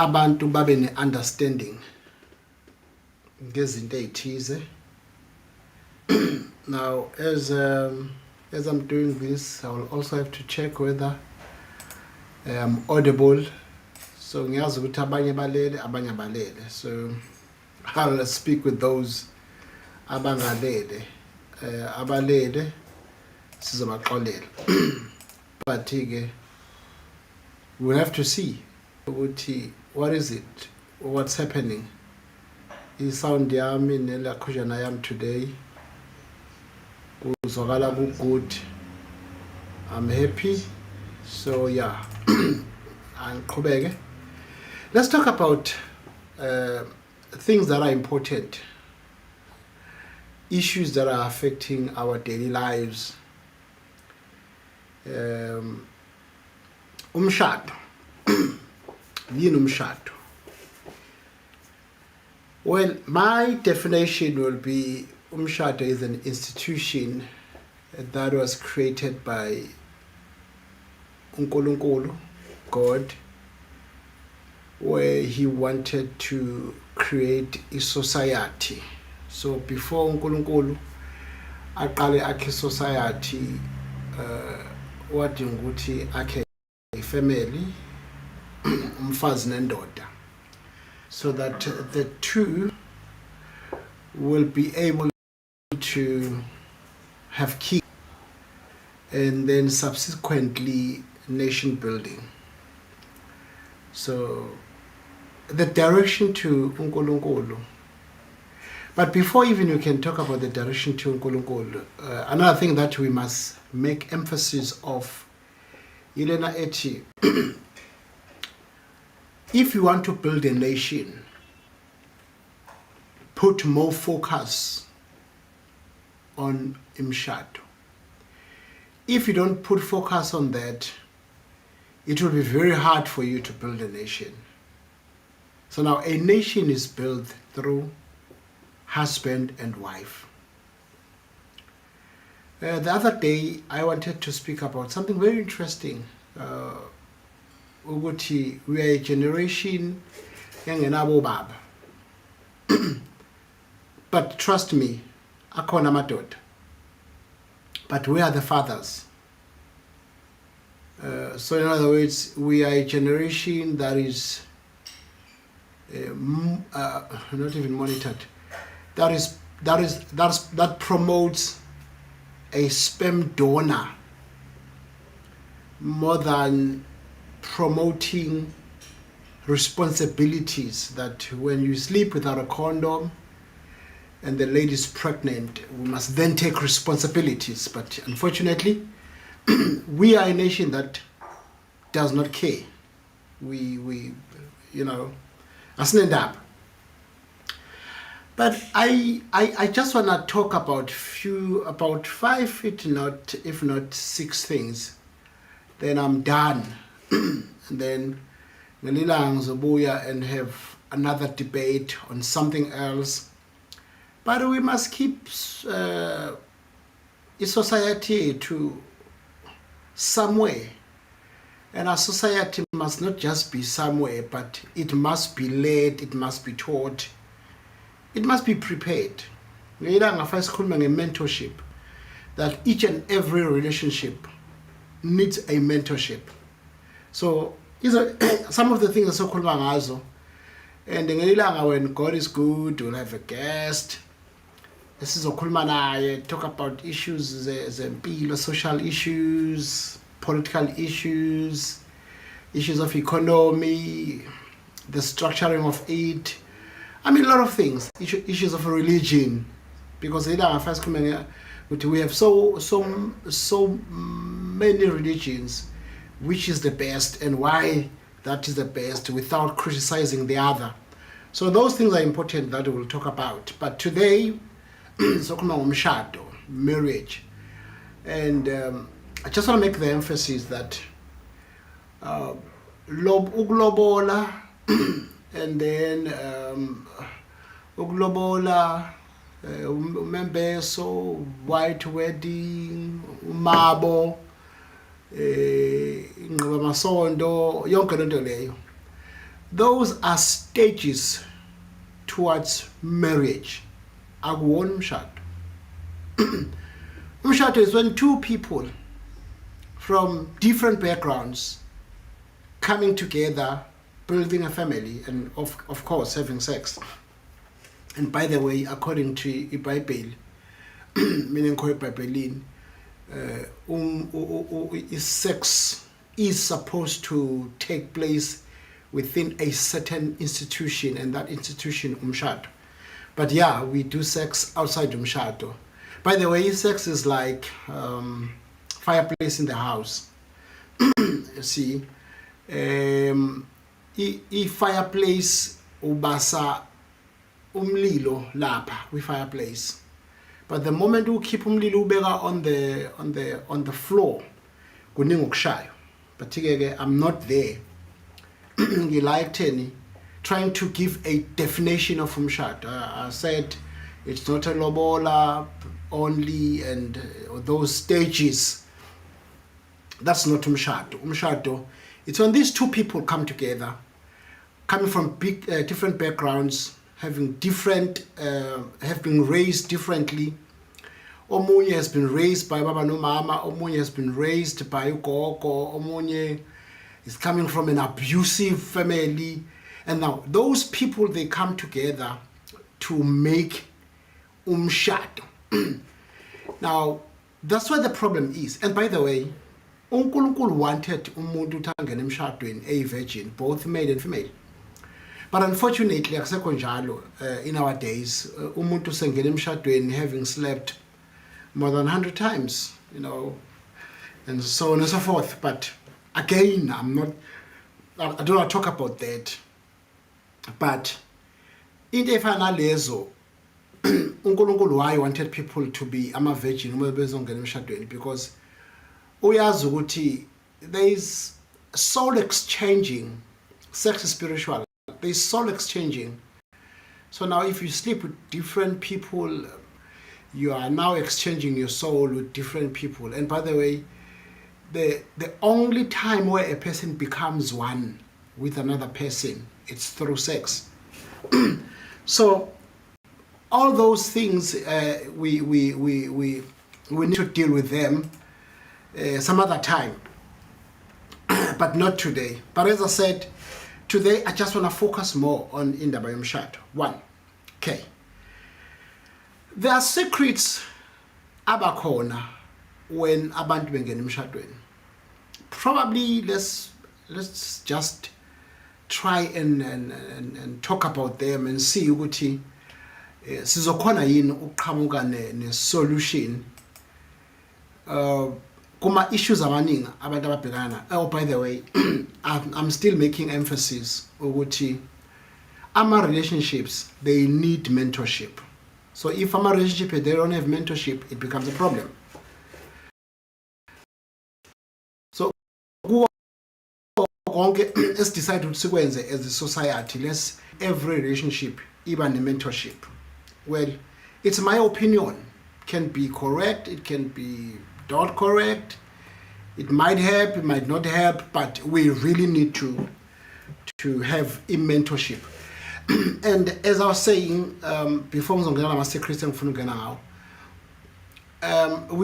abantu babe ne-understanding ngezinto ey'thize. Now, as I'm doing this, I will also have to check whether I'm audible. So ngiyazi ukuthi abanye balele, abanye abalele. So I'll speak with those abangalele. Abalele sizobaxolela. But we'll have to see what is it, what's happening. I-sound yami nelakhujana yami today kuzwakala good. I'm happy. So yeah, angiqhubeke. Let's talk about things that are important, issues that are affecting our daily lives. Umshado. Yini umshado? Well, my definition will be Umshado is an institution that was created by uNkulunkulu, God, where he wanted to create a society. So before uNkulunkulu aqale akhe society, wathi ukuthi akhe family, umfazi nendoda, so that the two will be able to have kids, and then subsequently nation building. So the direction to uNkulunkulu. But before even you can talk about the direction to uNkulunkulu, another thing that we must make emphasis of, Ilena Eti, if you want to build a nation, put more focus on Umshado. If you don't put focus on that, it will be very hard for you to build a nation. So now a nation is built through husband and wife. The other day, I wanted to speak about something very interesting. Ukuthi we are a generation engenabo baba. But trust me, akhona amadoda. But we are the fathers. So in other words, we are a generation that is not even monitored. That promotes a sperm donor more than promoting responsibilities, that when you sleep without a condom and the lady is pregnant, we must then take responsibilities. But unfortunately, we are a nation that does not care. We asnend up. But I just want to talk about five, if not six things. Then I'm done. And then ngelilanga ngizobuya and have another debate on something else. But we must keep a society to somewhere. And our society must not just be somewhere, but it must be led, it must be taught, it must be prepared. Ngelilanga first khuluma nge-mentorship, that each and every relationship needs a mentorship. So these are some of the things esizokhuluma ngazo. And ngelilanga when God is good, we'll have a guest. Esizokhuluma naye, talk about issues zempilo, social issues, political issues, issues of economy, the structuring of it. I mean, a lot of things, issues of religion, because we have so many religions, which is the best and why that is the best, without criticizing the other. So those things are important that we'll talk about. But today, Umshado, marriage, and I just want to make the emphasis that uglobola, and then uglobola, umembeso, white wedding, umabo, ingqibamasondo, yonke lento leyo. those are stages towards marriage. Akuwona umshado. Umshado is when two people from different backgrounds coming together, building a family, and of course having sex. And by the way, according to the Bible, meaning sex is supposed to take place within a certain institution, and that institution umshado. But yeah, we do sex outside umshado. By the way, sex is like fireplace in the house. You see, fireplace ubasa umlilo lapha we fireplace, but the moment you keep umlilo ubeka on the floor kuningi ukushayo. But I'm not there. Like Tenny trying to give a definition of umshado. I said it's not a lobola only and those stages. That's not umshado. Umshado, it's when these two people come together, coming from different backgrounds, having different, have been raised differently. Omunye has been raised by baba no mama. Omunye has been raised by ugogo. Omunye is coming from an abusive family, and now those people, they come together to make umshado. Now that's where the problem is. And by the way, uNkulunkulu wanted umuntu uthangena emshadweni a virgin, both male and female. But unfortunately, akusekho njalo in our days. Umuntu sengena emshadweni having slept more than 100 times, you know, and so on and so forth. But again, I don't want to talk about that. But into efana lezo, uNkulunkulu why wanted people to be ama-virgin uma bezongena emshadweni, because uyazi ukuthi there is soul exchanging. Sex is spiritual. There is soul exchanging. So now if you sleep with different people, you are now exchanging your soul with different people. And by the way, the only time where a person becomes one with another person, it's through sex. So all those things, we need to deal with them some other time, but not today. But as I said, today I just want to focus more on indaba yomshado. One, okay. There are secrets abakhona when abantu bengena emshadweni. Probably let's just try and talk about them and see ukuthi sizokhona yini uqhamuka ne solution kuma issues amaningi abantu ababhekana. Oh, by the way, I'm still making emphasis ukuthi ama relationships, they need mentorship. So if I'm a relationship they don't have mentorship, it becomes a problem. So let's decide what sikwenze as a society. Let's every relationship, even a mentorship. Well, it's my opinion. It can be correct, it can be not correct. It might help, it might not help, but we really need to have a mentorship. And as I was saying before, we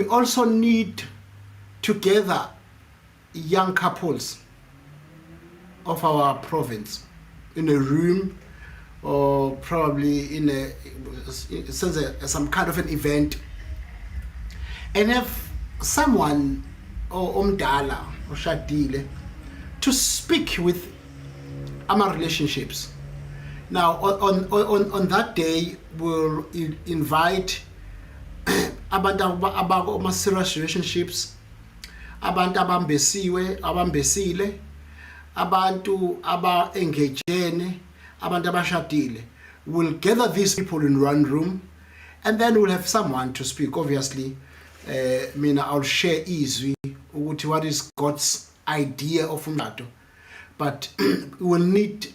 also need to gather young couples of our province in a room, or probably in some kind of an event, and have someone or omdala or shadile to speak with our relationships. Now on that day we'll invite abantu abama serious relationships, abantu abambesile, abantu aba-engagene, abantu abashadile. We'll gather these people in one room, and then we'll have someone to speak. Obviously, I'll share easy what is God's idea of umshado, but we'll need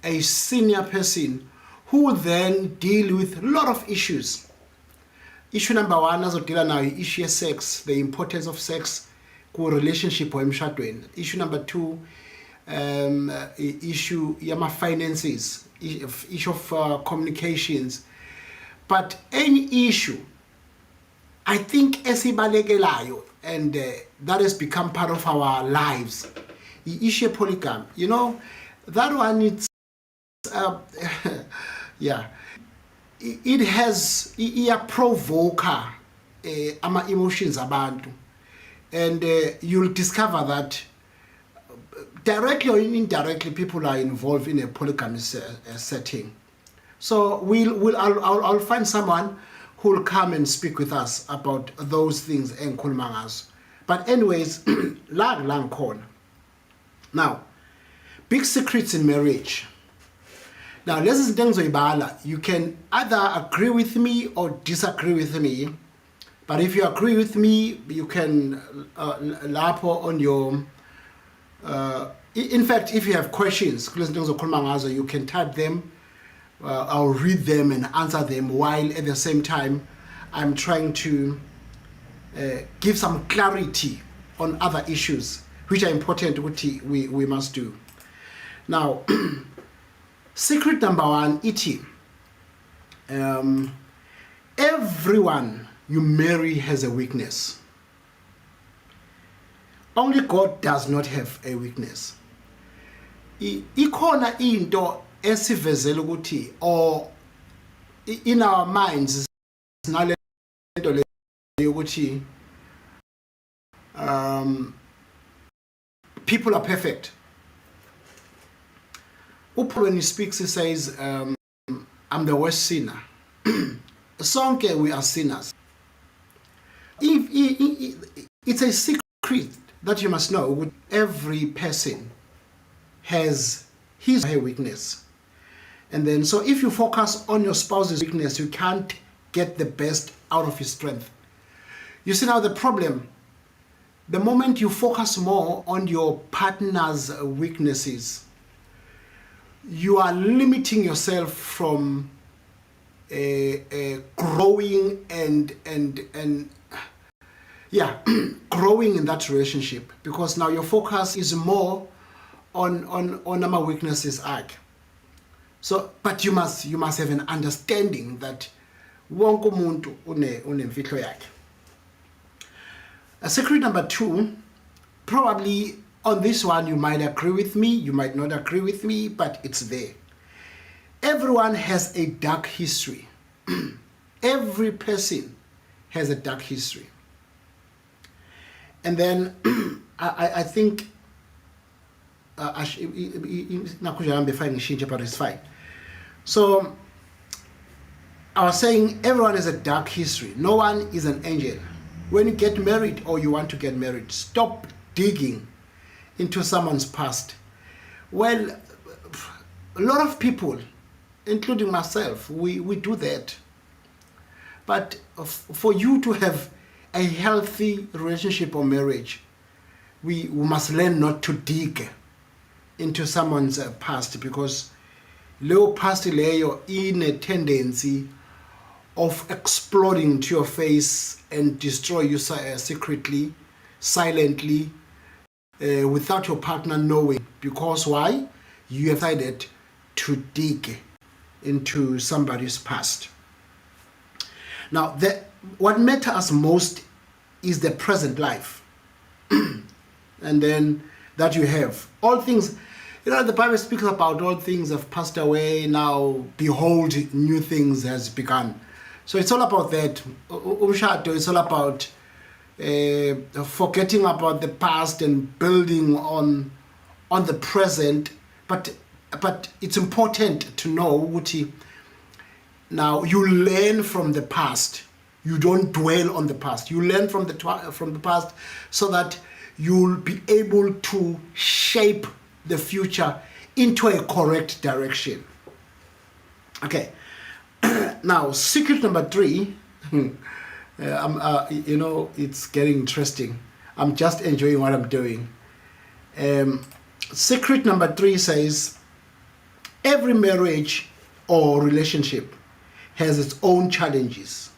a senior person who will then deal with a lot of issues. Issue number one, azodila nayo issue of sex, the importance of sex ku relationship or emshadweni. Issue number two, issue yama finances, issue of communications, but any issue I think esibalekelayo, and that has become part of our lives, issue polygamy, you know, that one, it's yeah, it has provoker ama emotions abantu, and you'll discover that directly or indirectly people are involved in a polygamous setting. So I'll find someone who will come and speak with us about those things and kulmangas. But anyways, lang corn. Now, big secrets in marriage. Now, you can either agree with me or disagree with me. But if you agree with me, you can lapo on your. In fact, if you have questions, you can type them. I'll read them and answer them, while at the same time I'm trying to give some clarity on other issues which are important, which we must do. Now, secret number one, everyone you marry has a weakness. Only God does not have a weakness. Ikhona into esivezela ukuthi, or in our minds, nale nto le yokuthi people are perfect. When he speaks, he says, I'm the worst sinner. Sonke, we are sinners. It's a secret that you must know. Every person has his or her weakness. And then, so if you focus on your spouse's weakness, you can't get the best out of his strength. You see now the problem, the moment you focus more on your partner's weaknesses, you are limiting yourself from growing and growing in that relationship, because now your focus is more on our weaknesses. So, but you must have an understanding that wonke umuntu unemfihlo yakhe. Secret number two, probably on this one you might agree with me, you might not agree with me, but it's there. Everyone has a dark history. Every person has a dark history. And then I think but it's fine. So I was saying everyone has a dark history. No one is an angel. When you get married or you want to get married, stop digging into someone's past. Well, a lot of people, including myself, we do that. But for you to have a healthy relationship or marriage, we must learn not to dig into someone's past, because leo past leyo in a tendency of exploding to your face and destroy you secretly, silently, without your partner knowing. Because why? You have decided to dig into somebody's past. Now, what matters most is the present life. And then that you have. All things, the Bible speaks about all things have passed away, now behold, new things has begun. So it's all about that. Umshado is all about forgetting about the past and building on the present. But it's important to know, Uti, now you learn from the past. You don't dwell on the past. You learn from the past so that you'll be able to shape the future into a correct direction. Okay. Now, secret number three, it's getting interesting. I'm just enjoying what I'm doing. Secret number three says, every marriage or relationship has its own challenges.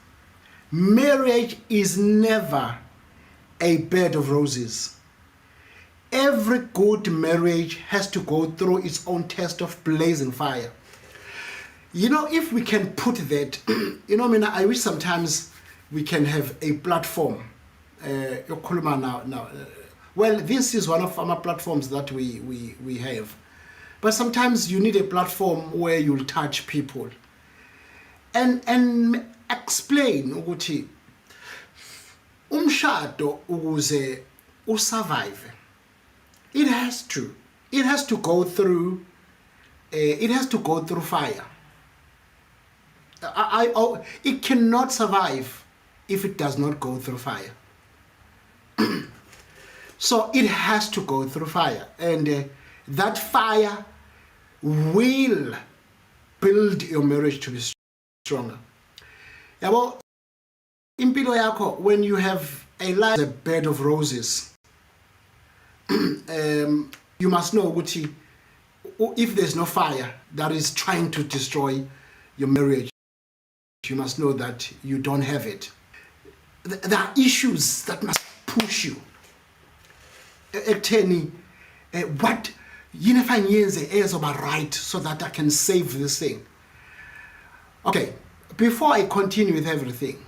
Marriage is never a bed of roses. every good marriage has to go through its own test of blazing fire. You know, if we can put that, you know, I mean, I wish sometimes we can have a platform. Well, this is one of our platforms that we have. But sometimes you need a platform where you'll touch people and explain ukuthi umshado ukuze usurvive. It has to go through fire. It cannot survive if it does not go through fire. So it has to go through fire, and that fire will build your marriage to be stronger. Yabo, impilo yakho, when you have a life, a bed of roses, you must know ukuthi if there's no fire that is trying to destroy your marriage, you must know that you don't have it. There are issues that must push you. Ekutheni, what yini fanyenze ezoba right so that I can save this thing. Okay, before I continue with everything,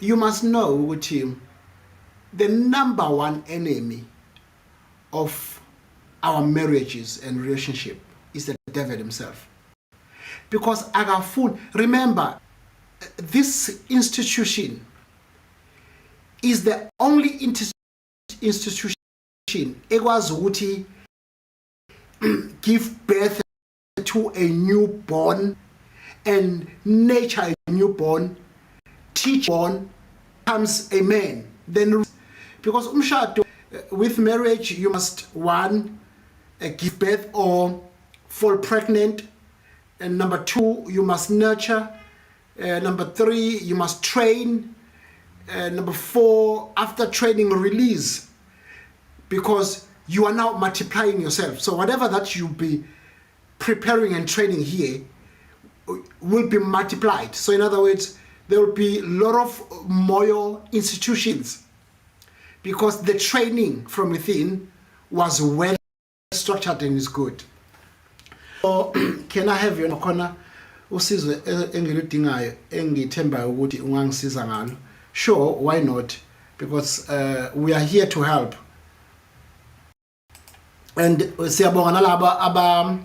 you must know ukuthi the number one enemy of our marriages and relationship is the devil himself. Because remember, this institution is the only institution ekwazi ukuthi give birth to a newborn and nurture a newborn, teach born, becomes a man. Then, because umshado, with marriage, you must give birth or fall pregnant, and number 2, you must nurture, number 3, you must train, number 4, after training, release, because you are now multiplying yourself. So whatever that you'll be preparing and training here will be multiplied. So in other words, there will be a lot of Moyo institutions, because the training from within was well structured and is good. So can I have you khona usizo engilidingayo engithembayo ukuthi ungangisiza ngalo? Sure, why not? Because we are here to help. And siyabonga nalaba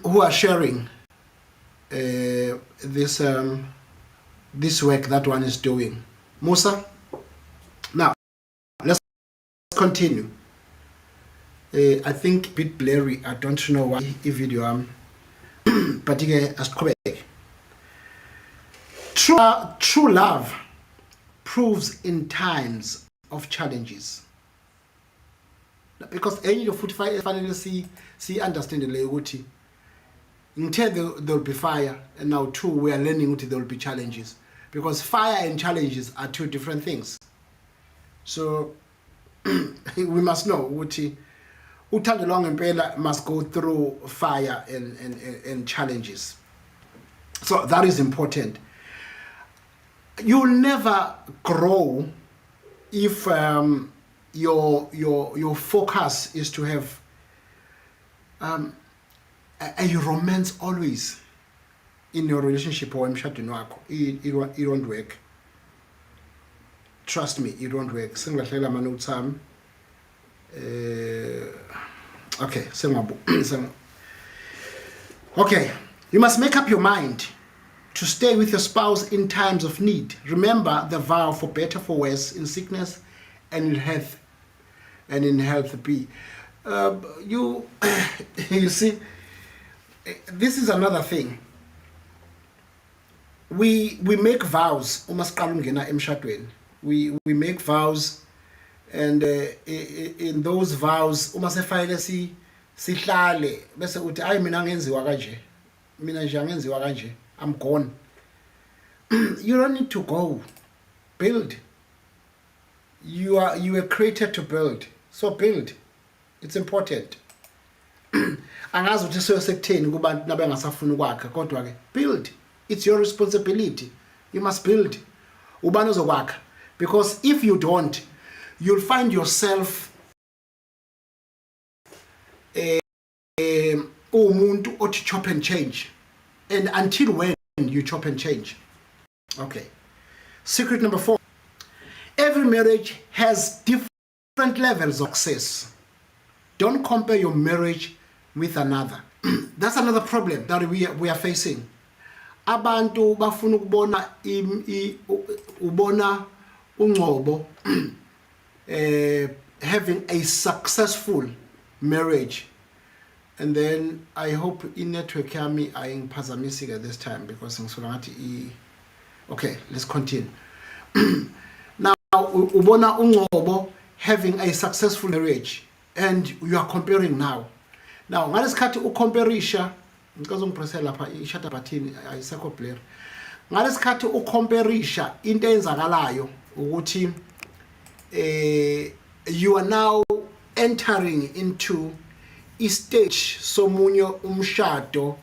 who are sharing this work that one is doing. Musa, now let's continue. I think a bit blurry. I don't know why video but true love proves in times of challenges. Because any of 45 finally see understand the ukuthi there will be fire, and now 2 we are learning that there will be challenges, because fire and challenges are 2 different things. So we must know ukuthi uthando long impela must go through fire and challenges. So that is important. You'll never grow if your focus is to have a romance always in your relationship or emshadweni wakho. It won't work. Trust me, it won't work. Sengilahlela ama notes ami. Okay, okay, you must make up your mind to stay with your spouse in times of need. Remember the vow, for better, for worse, in sickness and in health. And in health be. You see, this is another thing. We make vows. We make vows, and in those vows, sihlale bese uthi ayi mina ngenziwa kanje, mina nje ngenziwa kanje, I'm gone. You don't need to go. Build. You were created to build. So build. It's important. Angazi ukuthi sekutheni kubantu nabengasafuna ukwakha, kodwa ke build. It's your responsibility. You must build. Ubani uzokwakha? Because if you don't, you'll find yourself umuntu othi chop and change, and until when you chop and change. Okay. Secret number 4. Every marriage has different levels of success. Don't compare your marriage with another. That's another problem that we are facing. Abantu bafuna ukubona ubona ungcobo having a successful marriage. And then I hope in network yami ayingiphazamisike at this time because ngisuka ngathi okay, let's continue. Now ubona ungcobo having a successful marriage and you are comparing now. Now ngalesikhathi ucomparisha ngicela ungipressele lapha i-shutter button ayisekho player. Ngalesikhathi ucomparisha into eyenzakalayo ukuthi you are now entering into a stage somunye umshado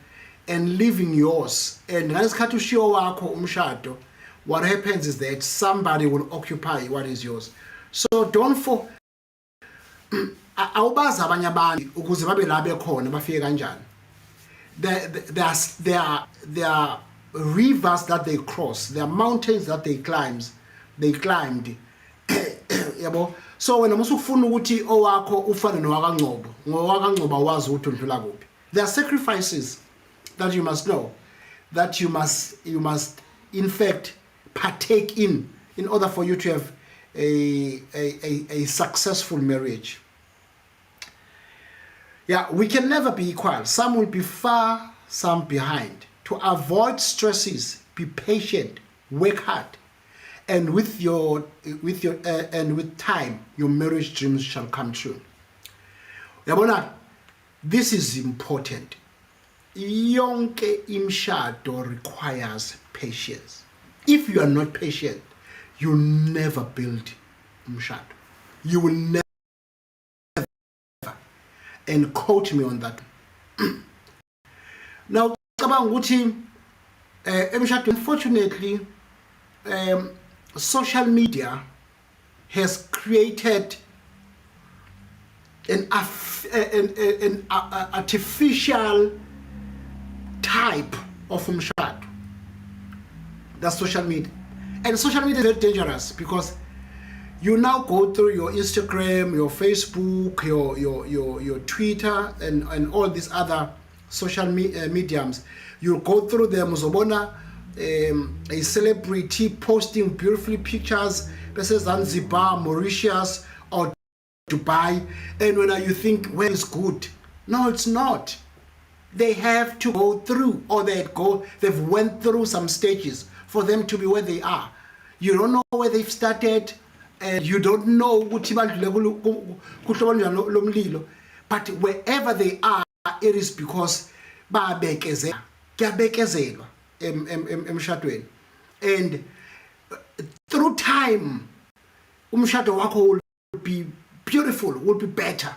and leaving yours, and ngalesikhathi ushiyo wakho umshado, what happens is that somebody will occupy what is yours. So don't for awubaza abanye abantu ukuze babe la bekhona bafike kanjani. There are rivers that they cross, there are mountains that they climbed. Yabo. So when usufuna ukuthi owakho ufane nowakangcobo, ngowakangcobo wazi ukuthi udlula kuphi. There are sacrifices that you must know, that you must in fact partake in order for you to have a successful marriage. Yeah, we can never be equal. Some will be far, some behind. To avoid stresses, be patient, work hard, and with time, your marriage dreams shall come true. Yabona, this is important. Yonke imshado requires patience. If you are not patient, you never build umshado. You will never. And quote me on that. Now, unfortunately, social media has created an artificial type of umshado. That's social media. And social media is very dangerous because you now go through your Instagram, your Facebook, your Twitter, and all these other social mediums. You go through them, Zobona, a celebrity posting beautiful pictures, versus Zanzibar, Mauritius, or Dubai, and when you think, well, it's good. No, it's not. They have to go through, or they've went through some stages for them to be where they are. You don't know where they've started. You don't know but wherever they are, it is because and through time umshado wakho will be beautiful, will be better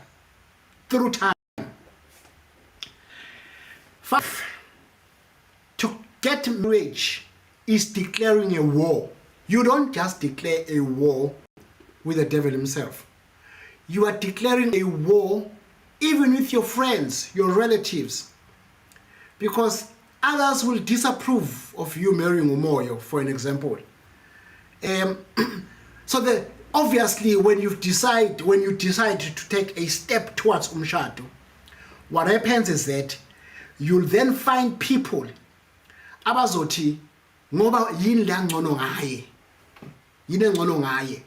through time. 5, to get marriage is declaring a war. You don't just declare a war with the devil himself. You are declaring a war even with your friends, your relatives, because others will disapprove of you marrying Moyo, for an example. So obviously when you decide to take a step towards umshado, what happens is that you'll then find people abazothi ngoba yini la ngcono ngaye, yini ngcono ngaye.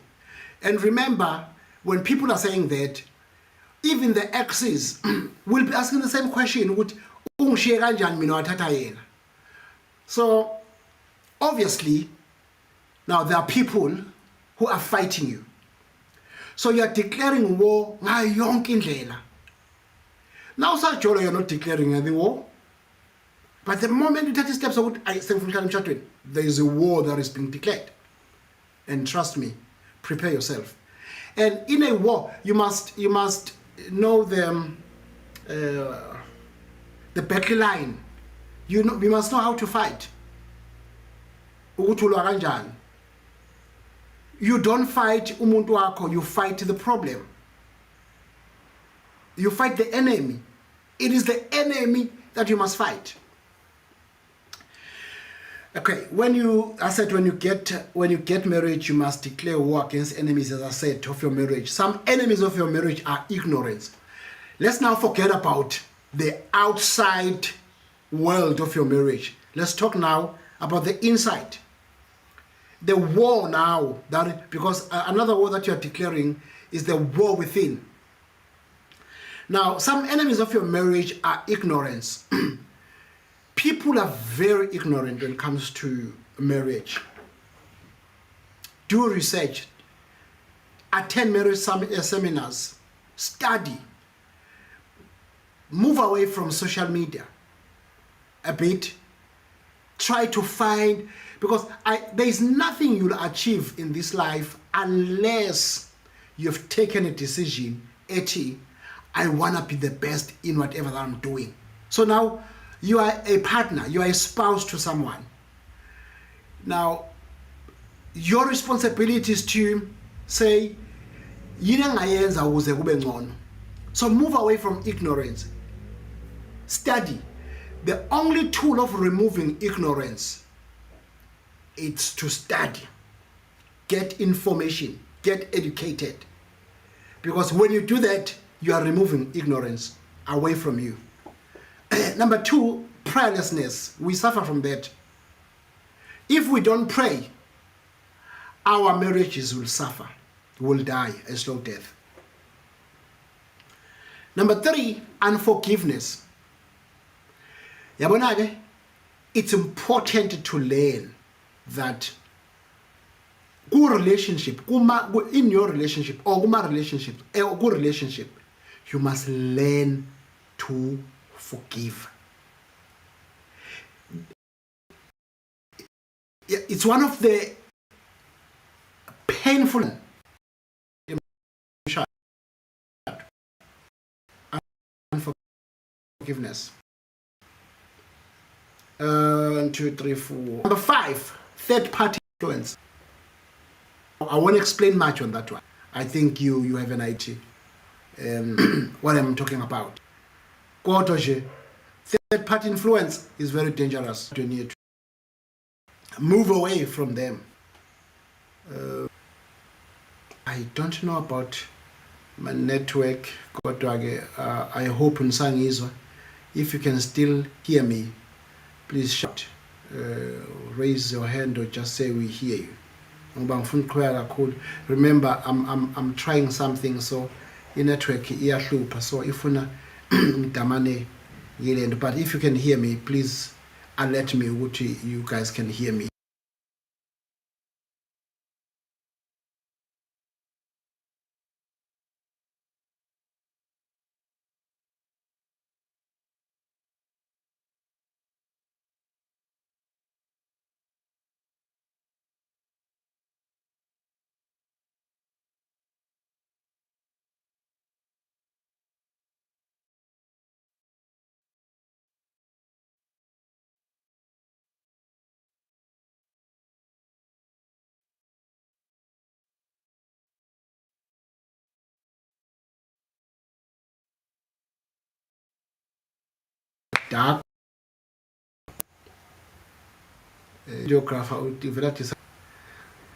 And remember, when people are saying that, even the exes will be asking the same question, so obviously now there are people who are fighting you, so you are declaring war. Now Sajolo, you're not declaring any war, but the moment you take the steps there is a war that is being declared. And trust me, prepare yourself. And in a war, you must know the battle line. We must know how to fight. You don't fight umuntu wako, you fight the problem. You fight the enemy. It is the enemy that you must fight. Okay, when you get married, you must declare war against enemies, as I said, of your marriage. Some enemies of your marriage are ignorance. Let's now forget about the outside world of your marriage. Let's talk now about the inside. The war now, because another war that you are declaring is the war within. Now, some enemies of your marriage are ignorance. People are very ignorant when it comes to marriage. Do research, attend marriage seminars, study, move away from social media a bit. Try to find, because there is nothing you'll achieve in this life unless you've taken a decision, I want to be the best in whatever that I'm doing. So now you are a partner, you are a spouse to someone. Now, your responsibility is to say, so move away from ignorance. Study. The only tool of removing ignorance is to study, get information, get educated. Because when you do that, you are removing ignorance away from you. Number two, prayerlessness. We suffer from that. If we don't pray, our marriages will suffer, will die a slow death. Number three, unforgiveness. It's important to learn that in your relationship or good relationship, you must learn to forgive. It's one of the painful unforgiveness. 1, 2, 3, 4. Number 5, third-party influence. I won't explain much on that one. I think you have an idea what I'm talking about. Third-party influence is very dangerous. You need to move away from them. I don't know about my network. I hope if you can still hear me, please shout, raise your hand, or just say we hear you. Remember, I'm trying something, so in network so if but if you can hear me, please alert me what you guys can hear me. Dark geographer,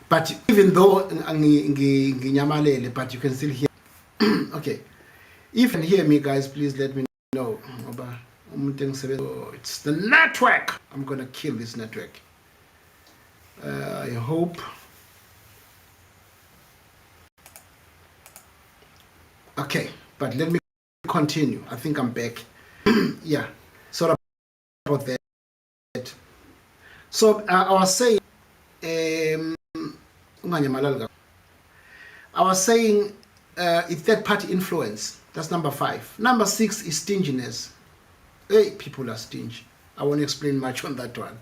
but even though but you can still hear. Okay, if you can hear me, guys, please let me know. It's the network. I'm gonna kill this network. I hope. Okay, but let me continue. I think I'm back. Yeah, sorry about that. So I was saying, third-party influence. That's number 5. Number 6 is stinginess. Hey, people are stingy. I won't explain much on that one.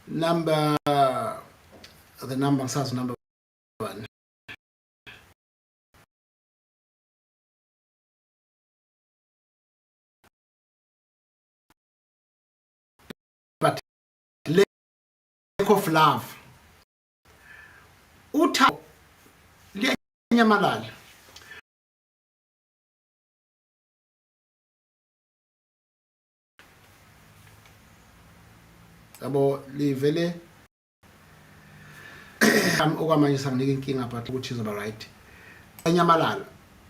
Number 1. But lack of love. yabo livele okwamanje sanginika inkinga but ukuthi izoba right anyamalala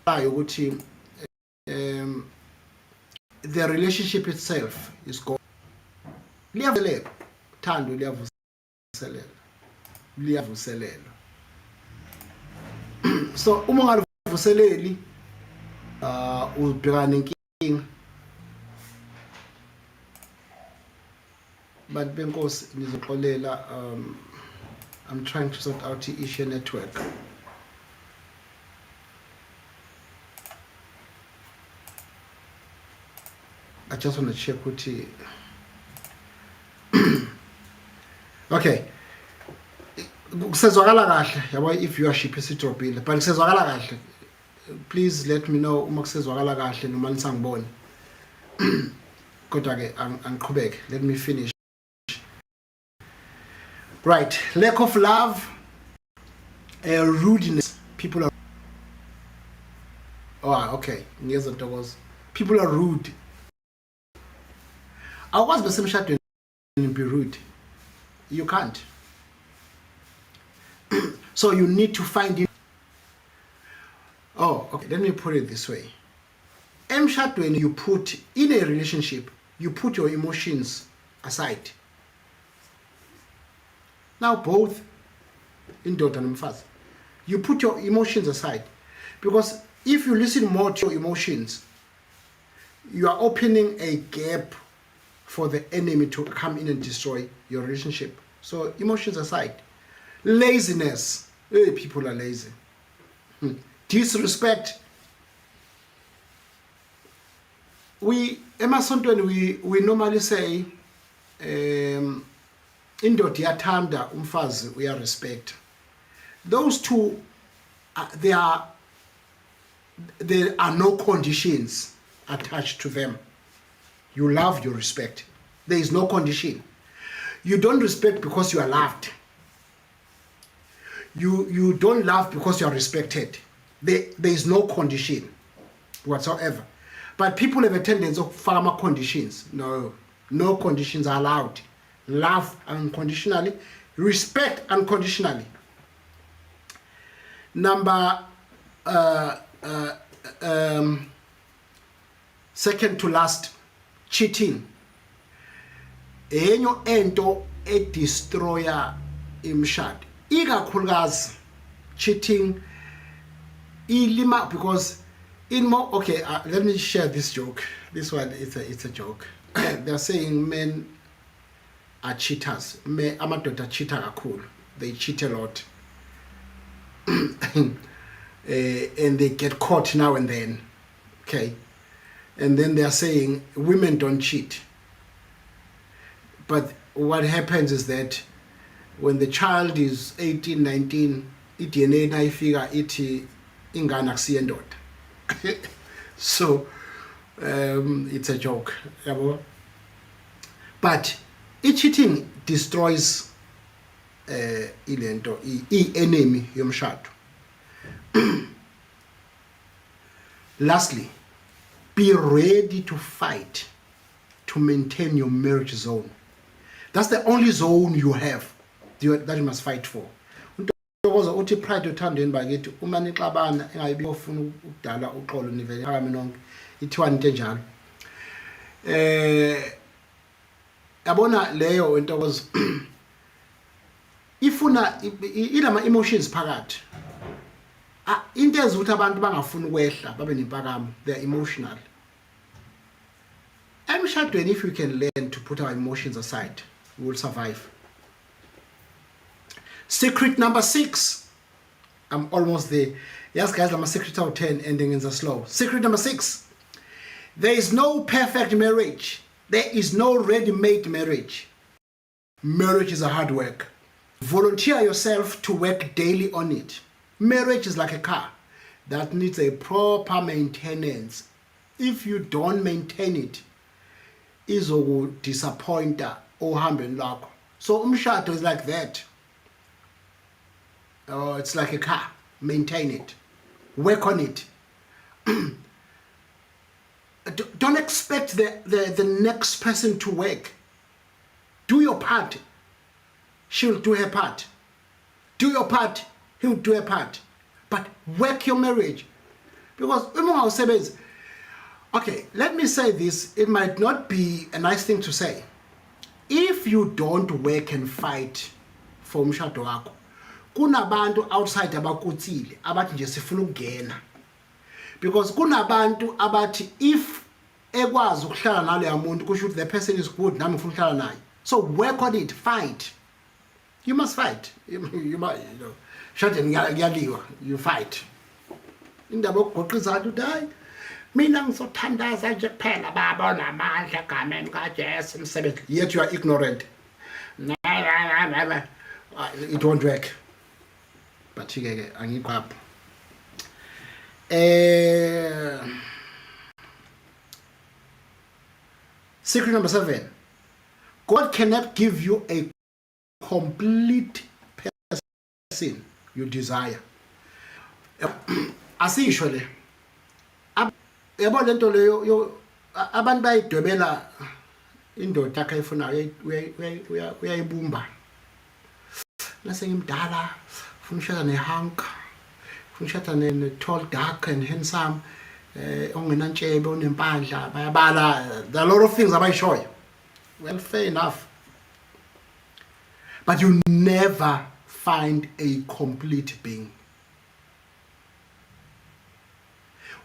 ayo ukuthi the relationship itself is gone. Liyavuselela thando liyavuselela so uma ungalivuseleli ubhekana nenkinga but benkosi nizoxolela I'm trying to sort out the issue network. I just want to check ukuthi okay kusezwakala kahle yabo if viewership isidropile but kusezwakala kahle please let me know uma kusezwakala kahle noma nisangiboni kodwa ke angiqhubeke let me finish. Right, lack of love, rudeness. People are okay. People are rude. I was besemshadweni be rude. You can't. So you need to find it. Oh, okay. Let me put it this way. Emshadweni, you put in a relationship, you put your emotions aside. Now both indoda nomfazi, you put your emotions aside, because if you listen more to your emotions, you are opening a gap for the enemy to come in and destroy your relationship. So emotions aside. Laziness. People are lazy. Disrespect. We normally say indoda iyathanda umfazi uyarespect. Those two there are no conditions attached to them. You love, you respect. There is no condition. You don't respect because you are loved. You don't love because you are respected. There is no condition whatsoever. But people have a tendency of farmer conditions. No conditions are allowed. Love unconditionally, respect unconditionally. Number second to last, cheating. Enyo ento destroyer imshado. Ikakhulukazi cheating ilima because in more okay let me share this joke. This one it's a joke. They're saying men are cheaters. Amadoda cheater kakhulu. They cheat a lot. And they get caught now and then. Okay. And then they are saying women don't cheat. But what happens is that when the child is 18, 19, i-DNA nayifika ithi ingane akusiye ndoda. So it's a joke. But cheating destroys ilento enemy yomshado. Lastly, be ready to fight to maintain your marriage zone. That's the only zone you have that you must fight for. Ntokozo uthi pride uthandweni bakithi uma nixabana engayibi ofuna ukudala uxolo nivele phakame nonke ithiwa into enjalo. Yabona leyo intokozo ifuna ilama emotions phakathi. Into ezenza ukuthi abantu bangafuni ukwehla babe nempakamo, they are emotional. Emshadweni, if we can learn to put our emotions aside, we will survive. Secret number 6. I'm almost there. Yes, guys, I'm a secret out of 10, ending in the slow. Secret number 6. There is no perfect marriage. There is no ready-made marriage. Marriage is a hard work. Volunteer yourself to work daily on it. Marriage is like a car that needs a proper maintenance. If you don't maintain it, izoku disappointa ohambeni lakho. So umshado is like that. It's like a car. Maintain it. Work on it. Don't expect the next person to work. Do your part, she'll do her part. Do your part, he'll do her part. But work your marriage. Because okay, let me say this. It might not be a nice thing to say. If you don't work and fight for umshado wakho, kunabantu outside abakutsile abathi nje sifuna ukungena. Because kunabantu abathi if ekwazi ukuhlala nalo umuntu kusho ukuthi the person is good nami ngifuna ukuhlala naye. So work on it, fight. You must fight. You must, you know. Shade ngiyaliwa, you fight. Indaba yokugoqisa ukuthi hayi mina ngizothandaza nje kuphela baba onamandla egameni kaJesu umsebenzi. Yet you are ignorant. It won't work. But ke angikho apho. Secret number 7. God cannot give you a complete person you desire. Asisho le. Yabo lento leyo abantu bayidwebela indoda yakhe ifunayo uyayibumba. Lase ngimdala, ufuna ukushada nehank, ufuna ukushada ne-tall, dark and handsome, ongenantshebe, onempandla, bayabala. There are a lot of things abayishoyo. Well, fair enough. But you never find a complete being.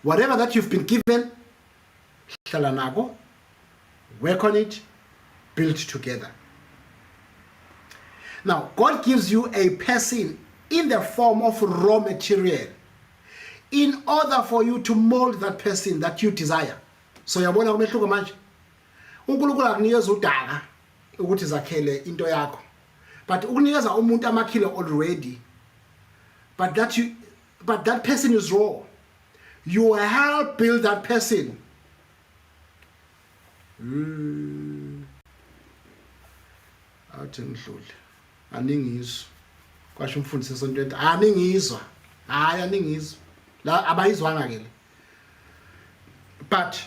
Whatever that you've been given, work on it, build together. Now, God gives you a person in the form of raw material in order for you to mold that person that you desire. So yabona kumehluko manje. uNkulunkulu akunikeza udaka ukuthi zakhele into yakho. But ukunikeza umuntu amakhilo already. But that person is raw. You help build that person. Athi ngidlule. Aningizwa. Kwasho umfundisi sontweni aningizwa. Hayi aningizwa. La abayizwanga ke. But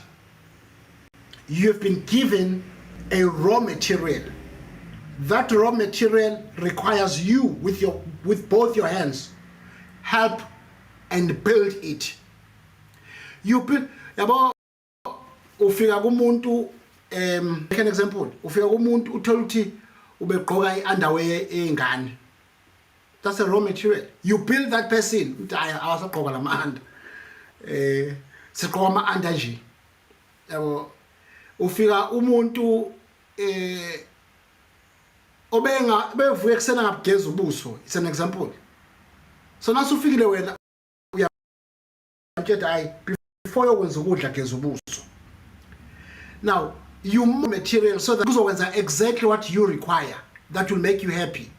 you've been given a raw material. That raw material requires you with both your hands help and build it. You build yabo ufika kumuntu an example ufika kumuntu uthola uthi ubegqoka iunderwear engane. That's a raw material. You build that person uthi awasagqoka lamanda sigqoka ama-under nje yabo ufika umuntu bevuye kusena ngabugeza ubuso. It's an example. So nasufikile wena uyamtshela hayi before yokwenza ukudla geza ubuso. Now you more material so that uzokwenza exactly what you require that will make you happy.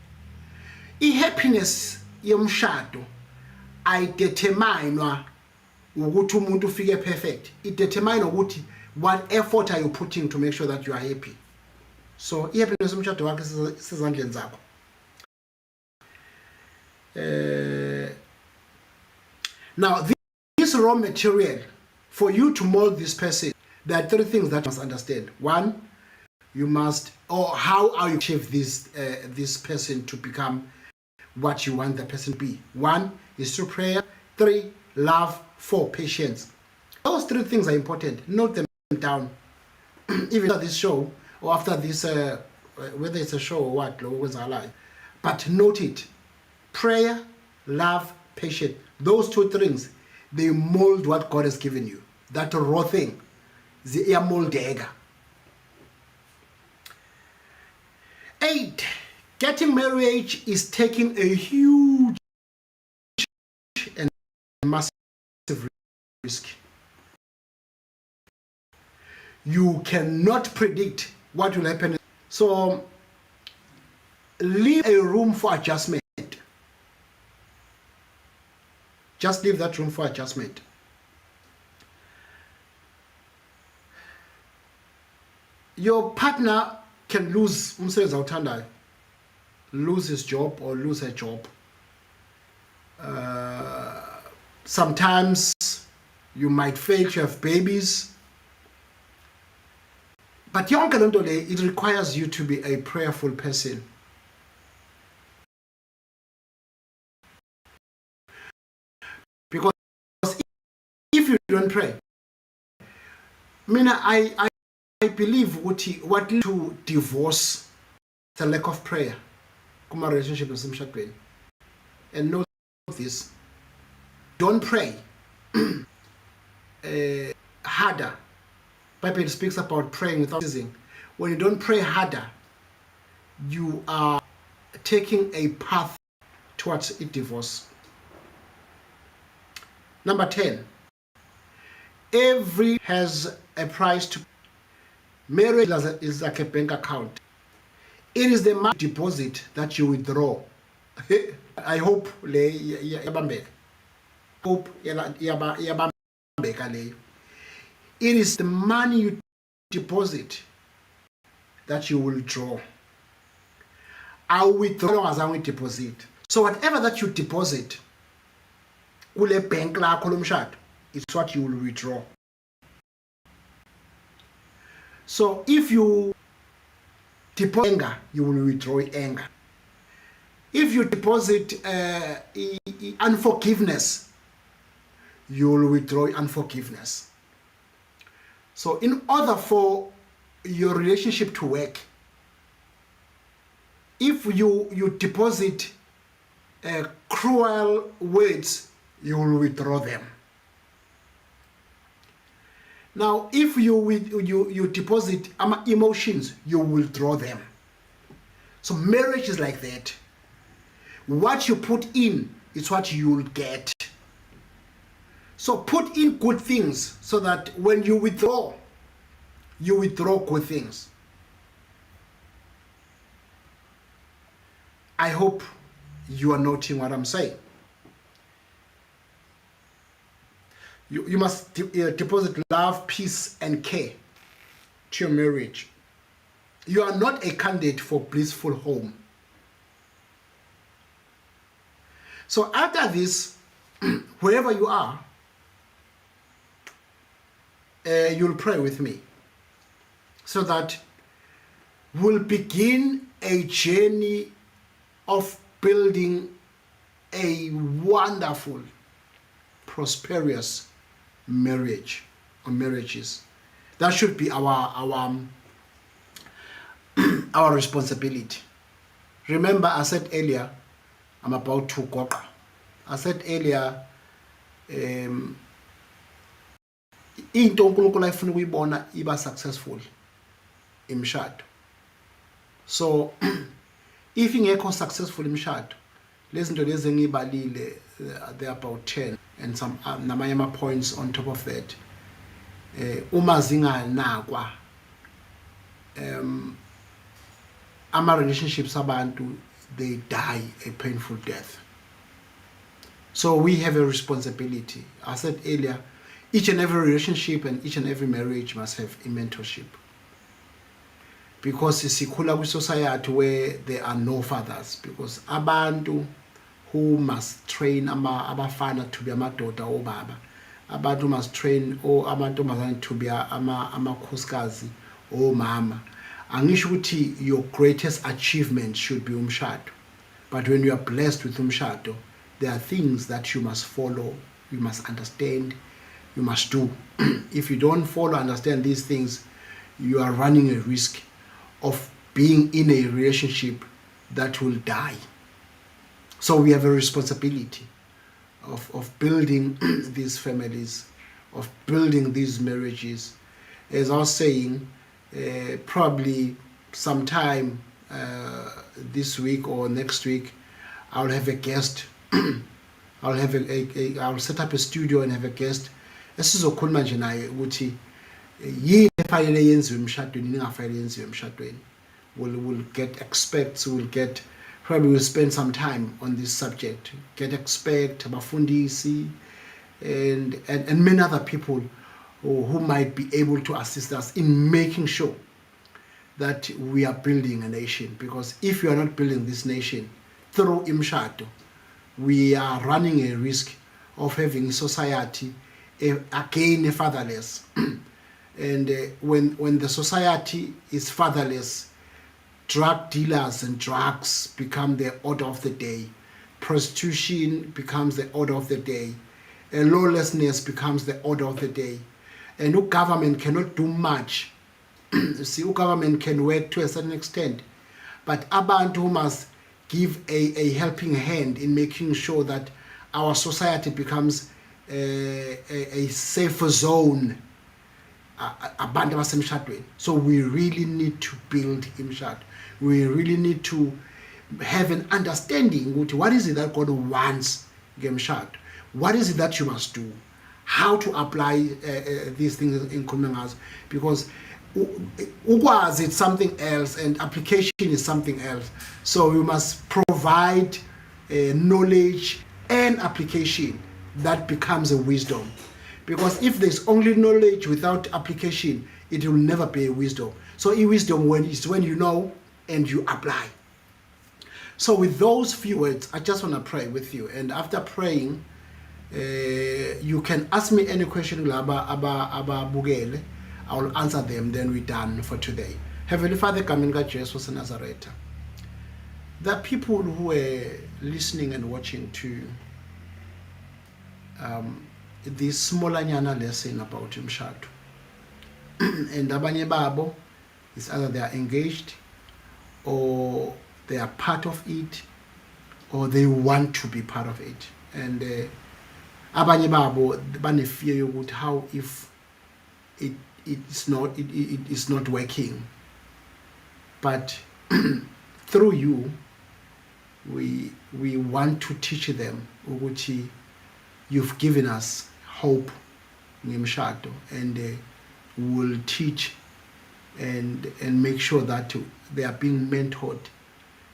I-happiness yomshado ayideterminwa ukuthi umuntu ufike perfect. It determines ukuthi what effort are you putting to make sure that you are happy. So i-happiness yomshado wakhe sezandleni zakho. Now this raw material, for you to mold this person, there are 3 things that you must understand. 1, you must, or how are you achieve this person to become what you want the person to be. 1 is through prayer. 3, love. 4, patience. Those 3 things are important. Note them down. Even after this show or after this, whether it's a show or what, but note it. Prayer, love, patience. Those 2 things, they mold what God has given you. That raw thing, the air moldega. 8, getting marriage is taking a huge and massive risk. You cannot predict what will happen. So leave a room for adjustment. Just leave that room for adjustment. Your partner can lose his job or lose her job. Sometimes you might fail to have babies. But yonke loo nto le, it requires you to be a prayerful person. Because if you don't pray, I believe what leads to divorce, the lack of prayer kuma relationship nasemshadweni. And know this, don't pray harder. Bible speaks about praying without ceasing. When you don't pray harder, you are taking a path towards a divorce. Number 10, every has a price to. Marriage is like a bank account. It is the money deposit that you withdraw. I hope le yabambeka. Hope yabambeka le. It is the money you deposit that you will draw. I withdraw as I deposit. So whatever that you deposit, kule bank lakho lomshado, it's what you will withdraw. So if you deposit anger, you will withdraw anger. If you deposit unforgiveness, you will withdraw unforgiveness. So in order for your relationship to work, if you deposit cruel words, you will withdraw them. Now, if you deposit emotions, you will withdraw them. So marriage is like that. What you put in is what you will get. So put in good things so that when you withdraw good things. I hope you are noting what I'm saying. You must deposit love, peace, and care to your marriage. You are not a candidate for blissful home. So after this, wherever you are, you'll pray with me so that we'll begin a journey of building a wonderful, prosperous marriage or marriages. That should be our responsibility. Remember, I said earlier, I'm about to goqa. I said earlier, into uNkulunkulu ayifuna ukuyibona iba successful imshado. So if ingekho successful imshado, lezi zinto lezi engibalile, they're about 10 and some namanye points on top of that. Uma zinganakwa ama relationships abantu, they die a painful death. So we have a responsibility. I said earlier, each and every relationship and each and every marriage must have a mentorship. Because sikhula kwi society where there are no fathers, because abantu who must train abafana to be amadoda obaba, abantu must train amantombazane to be amakhosikazi omama. Angisho ukuthi your greatest achievement should be umshado, but when you are blessed with umshado, there are things that you must follow, you must understand, you must do. If you don't follow, understand these things, you are running a risk of being in a relationship that will die. So we have a responsibility of building these families, of building these marriages. As I was saying, probably sometime this week or next week, I'll have a guest. I'll set up a studio and have a guest. Esizokhuluma nje naye ukuthi yini efanele yenziwe emshadweni ningafanele yenziwe emshadweni. We'll get experts, we'll spend some time on this subject. Get expert, abafundisi, and many other people who might be able to assist us in making sure that we are building a nation. Because if we are not building this nation through Umshado, we are running a risk of having society again fatherless. And when the society is fatherless, drug dealers and drugs become the order of the day. Prostitution becomes the order of the day. Lawlessness becomes the order of the day. And the government cannot do much. You see, the government can work to a certain extent, but abantu must give a helping hand in making sure that our society becomes a safer zone. Abantu abasemshadweni. So we really need to build imshado. We really need to have an understanding what is it that God wants ngemshado. What is it that you must do? How to apply these things in ngazo, because ukwazi it's something else and application is something else. So we must provide knowledge and application that becomes a wisdom. Because if there's only knowledge without application, it will never be a wisdom. So wisdom is when you know and you apply. So with those few words, I just want to pray with you. And after praying, you can ask me any question bugele. I will answer them, then we're done for today. Heavenly Father, coming God Jesus of Nazareth. The people who are listening and watching to this smallanyana lesson about Umshado. And abanye babo is either they are engaged or they are part of it or they want to be part of it. And abanye babo bane fear yokuthi how if it is not working. But through you we want to teach them ukuthi you've given us hope ngemshado, and we will teach and make sure that they are being mentored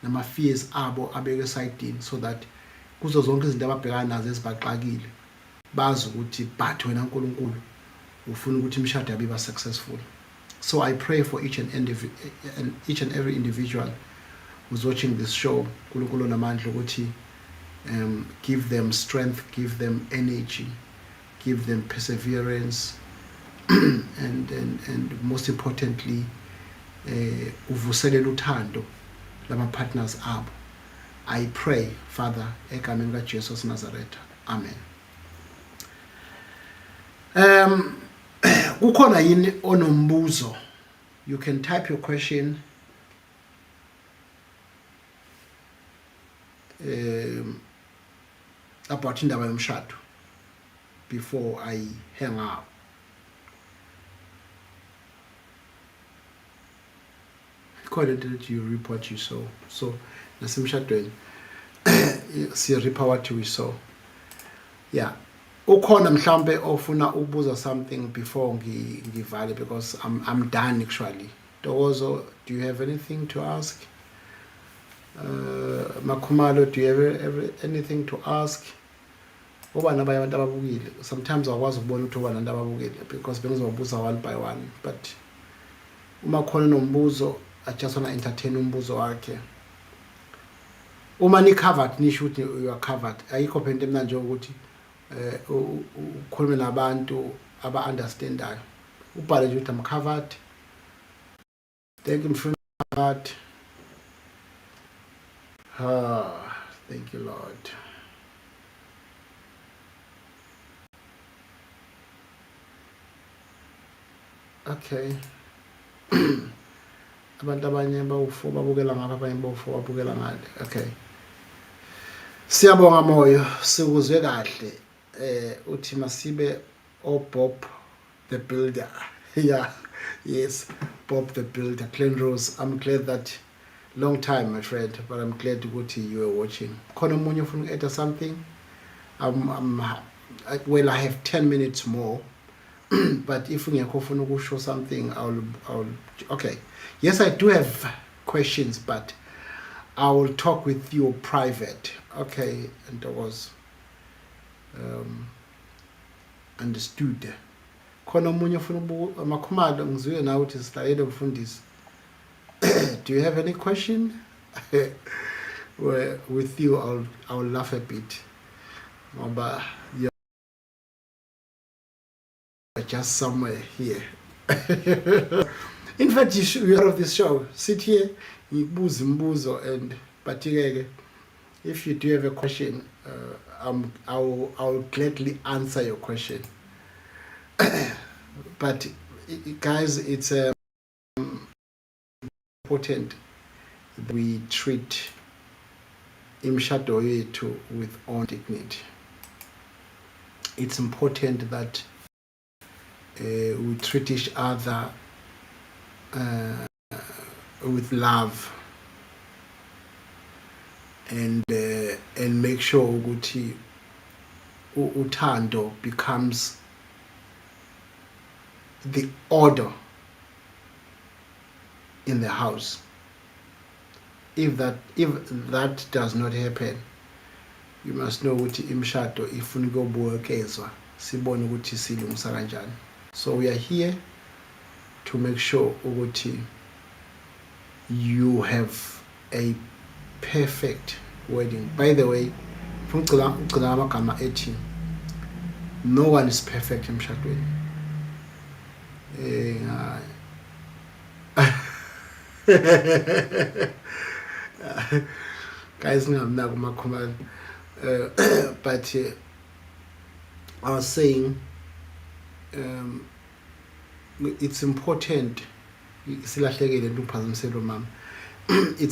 nama fears abo abeke esayidini, so that kuzo zonke izinto ababhekana nazo ezibaxakile bazi ukuthi but wena uNkulunkulu ufuna ukuthi imshado yabo iba successful. So I pray for each and every individual who's watching this show. Nkulunkulu namandla ukuthi give them strength, give them energy, give them perseverance, and most importantly, uvuselele uthando lama partners abo. I pray, Father, egameni kaJesu Nazareth. Amen. Kukhona yini onombuzo? You can type your question about indaba yomshado before I hang up. According to you reap what you sow. So nasemshadweni sireap what we sow. Yeah. Ukhona mhlambe ofuna ubuza something before ngivale, because I'm done actually. Dogozo, do you have anything to ask? Makhumalo, do you have anything to ask? Sometimes I was born to one and because bengizobuza one by one, but uma khona nombuzo, I just want to entertain umbuzo wakhe. Uma ni covered, nisho ukuthi you are covered. Ayikho phela mna nje ukuthi ukhulume nabantu aba understandayo. Ubhale nje ukuthi I'm covered. Thank you for covered. Thank you, Lord. Okay. Abantu abanye bawufo babukela ngapha, abanye bawufo babukela ngale. Okay. Siyabonga Moyo, sikuzwe kahle. Uthi masibe Bob the Builder. Yeah. Yes, Bob the Builder. Clan Rose, I'm glad that long time, my friend, but I'm glad to go to you are watching. Khona omunye ufuna uku-add something? Well, I have 10 minutes more. But if you want to show something, I'll okay. Yes, I do have questions, but I will talk with you private. Okay, and that was understood. Khona omunye ufuna Makhumalo ngizwe na uthi silayele umfundisi. Do you have any question? Well, with you, I'll laugh a bit. But you're just somewhere here. In fact, you are of this show. Sit here, ngikubuze imibuzo, and but if you do have a question, I'll gladly answer your question. But guys, it's important that we treat Umshado yethu with honor, dignity. It's important that we treat each other with love, and make sure ukuthi uthando becomes the order in the house. If that does not happen, you must know ukuthi imshado ifuna ukubuyekezwa sibone ukuthi silungisa kanjani. So we are here to make sure ukuthi you have a perfect wedding. By the way, no one is perfect emshadweni. Guys, but I was saying, it's important. It's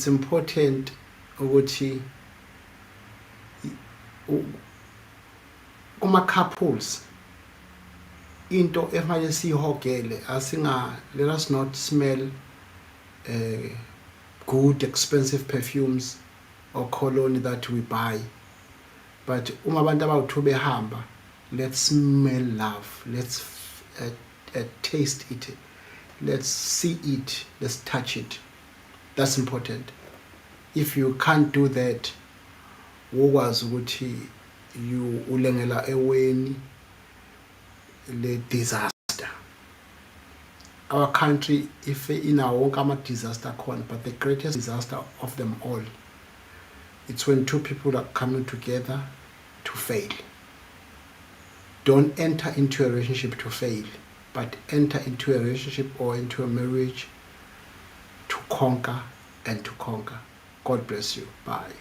important ukuthi kuma-couples into efanele siyihogele let us not smell good expensive perfumes or cologne that we buy, but uma abantu abawu-2 behamba, let's smell love, let's taste it, let's see it, let's touch it. That's important. If you can't do that, wokwazi ukuthi you ulengela eweni le disaster. Our country, if inawo wonke ama-disaster khona, but the greatest disaster of them all, it's when 2 people are coming together to fail. Don't enter into a relationship to fail, but enter into a relationship or into a marriage to conquer and to conquer. God bless you. Bye.